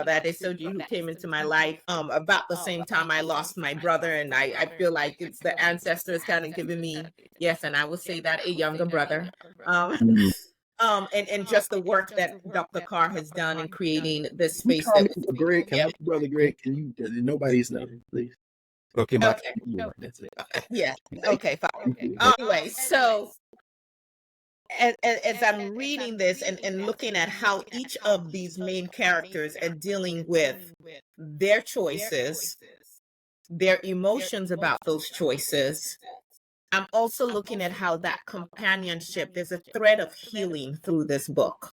brother Adesoji, who came into my life about the same time I lost my brother, and I feel like it's the ancestors kind of giving me, yes, and I will say that, a younger brother. Mm. And just the work that Dr. Carr has done in creating this Can you space call that me Greg? Can I yeah. be brother Greg? Can you? Nobody's known, please. Okay, my Okay. that's it. Yeah. Okay, fine. Okay. Anyway, so as I'm reading this and looking at how each of these main characters are dealing with their choices, their emotions about those choices, I'm also looking at how that companionship, there's a thread of healing through this book.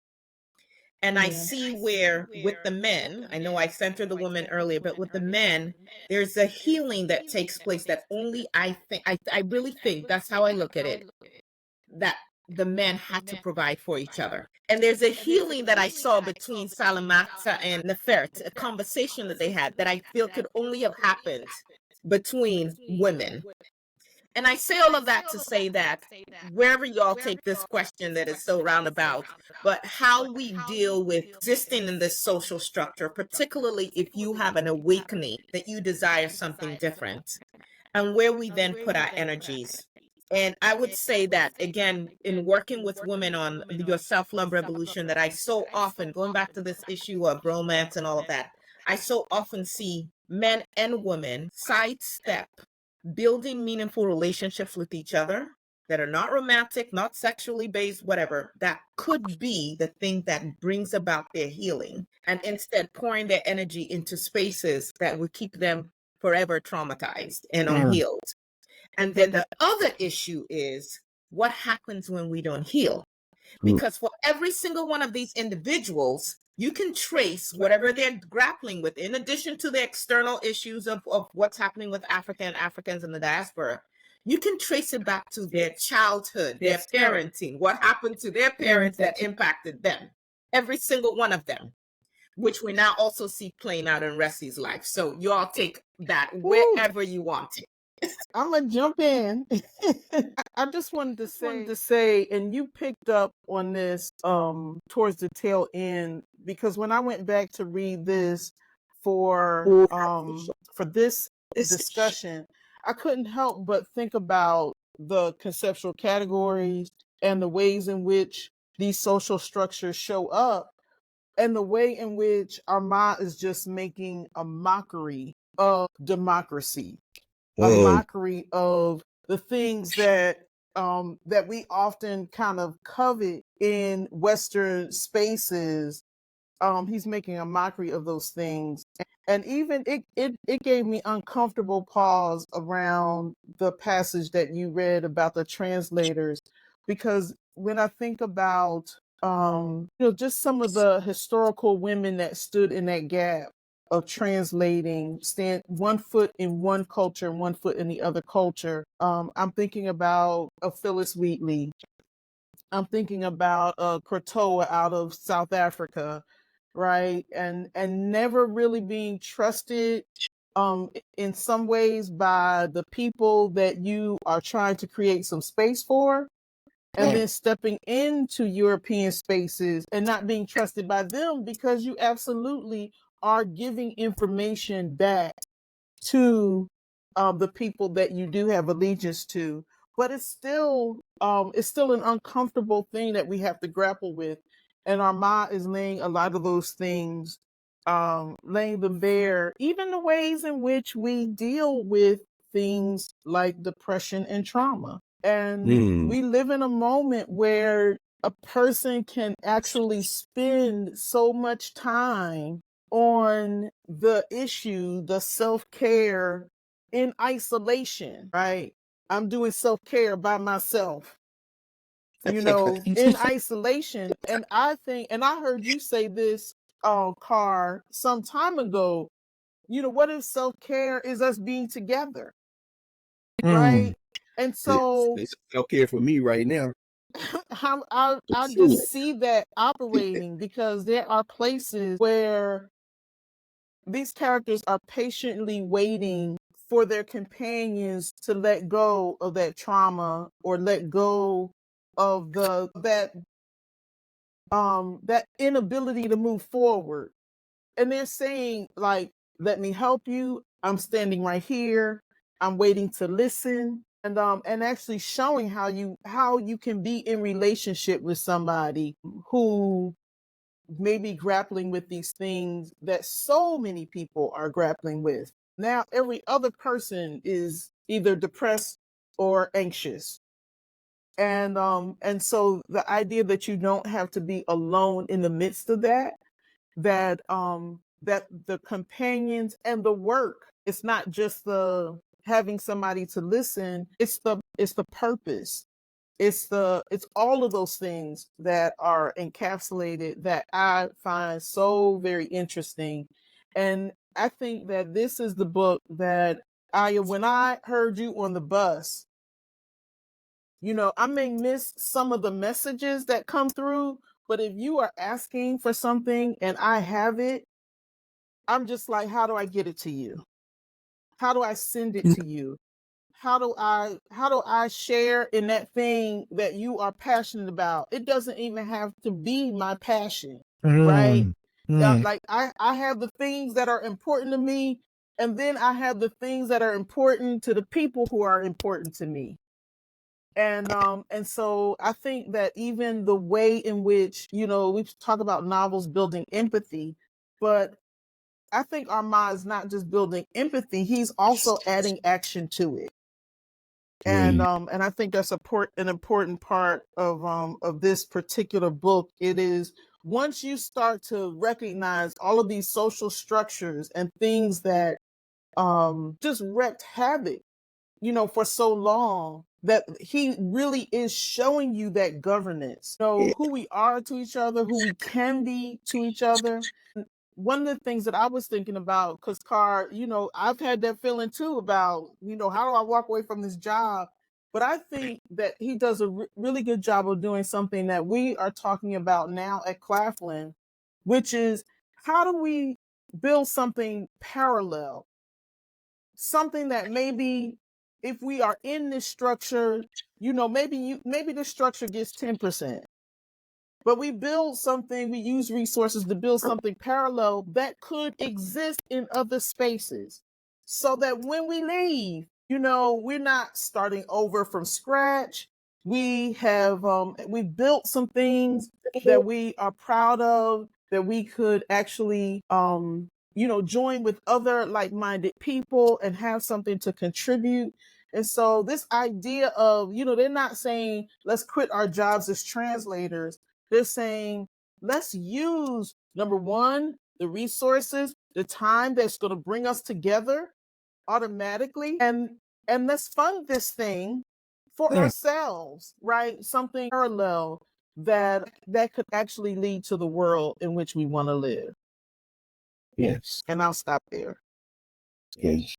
And I see where with the men, I know I centered the women earlier, but with the men, there's a healing that takes place that only I think, I really think that's how I look at it, that the men had to provide for each other. And there's a healing that I saw between Salamata and Nefert, a conversation that they had that I feel could only have happened between women. And I say all of that to say that wherever y'all take this question that is so roundabout, but how we deal with existing in this social structure, particularly if you have an awakening that you desire something different, and where we then put our energies. And I would say that, again, in working with women on your self-love revolution, that I so often, going back to this issue of romance and all of that, I so often see men and women sidestep building meaningful relationships with each other that are not romantic, not sexually based, whatever, that could be the thing that brings about their healing, and instead pouring their energy into spaces that would keep them forever traumatized and unhealed. And then the other issue is what happens when we don't heal? Because for every single one of these individuals, you can trace whatever they're grappling with, in addition to the external issues of what's happening with Africa and Africans in the diaspora. You can trace it back to their childhood, their parenting, what happened to their parents that impacted them. Every single one of them, which we now also see playing out in Resi's life. So you all take that wherever you want it. I'm gonna jump in. I just wanted to say, and you picked up on this towards the tail end, because when I went back to read this for this discussion, I couldn't help but think about the conceptual categories and the ways in which these social structures show up, and the way in which Armah is just making a mockery of democracy, a mockery of the things that we often kind of covet in Western spaces. He's making a mockery of those things. And even it gave me uncomfortable pause around the passage that you read about the translators, because when I think about just some of the historical women that stood in that gap of translating, stand one foot in one culture and one foot in the other culture. I'm thinking about Phyllis Wheatley. I'm thinking about Krotoa out of South Africa, right? And never really being trusted in some ways by the people that you are trying to create some space for, and then stepping into European spaces and not being trusted by them, because you absolutely are giving information back to the people that you do have allegiance to. But it's still an uncomfortable thing that we have to grapple with. And Armah is laying a lot of those things, laying them bare, even the ways in which we deal with things like depression and trauma. And we live in a moment where a person can actually spend so much time on the issue, the self-care, in isolation, right? I'm doing self-care by myself, in isolation. And I think, and I heard you say this, Carr, some time ago, what if self-care is us being together, right? And so It's self-care for me right now. I just see that operating, because there are places where these characters are patiently waiting for their companions to let go of that trauma, or let go of that inability to move forward. And they're saying, like, let me help you. I'm standing right here. I'm waiting to listen. And actually showing how you can be in relationship with somebody who may be grappling with these things that so many people are grappling with. Now, every other person is either depressed or anxious. And so the idea that you don't have to be alone in the midst of that, that the companions and the work, it's not just the having somebody to listen, it's the purpose. It's all of those things that are encapsulated that I find so very interesting. And I think that this is the book that when I heard you on the bus, I may miss some of the messages that come through, but if you are asking for something and I have it, I'm just like, how do I get it to you? How do I send it to you? How do I share in that thing that you are passionate about? It doesn't even have to be my passion, right? Like I have the things that are important to me, and then I have the things that are important to the people who are important to me. And so I think that even the way in which, we talk about novels building empathy, but I think Armah is not just building empathy, he's also adding action to it. And I think that's an important part of this particular book. It is, once you start to recognize all of these social structures and things that just wreaked havoc, for so long, that he really is showing you that governance, who we are to each other, who we can be to each other. One of the things that I was thinking about, because Carr, I've had that feeling too about, how do I walk away from this job? But I think that he does a really good job of doing something that we are talking about now at Claflin, which is, how do we build something parallel? Something that maybe, if we are in this structure, maybe the structure gets 10%. But we build something, we use resources to build something parallel that could exist in other spaces. So that when we leave, we're not starting over from scratch. We have we built some things that we are proud of, that we could actually join with other like-minded people and have something to contribute. And so this idea of, they're not saying let's quit our jobs as translators. They're saying, let's use, number one, the resources, the time that's going to bring us together automatically, and let's fund this thing for ourselves, right? Something parallel that could actually lead to the world in which we want to live. Yes. And I'll stop there. Yes.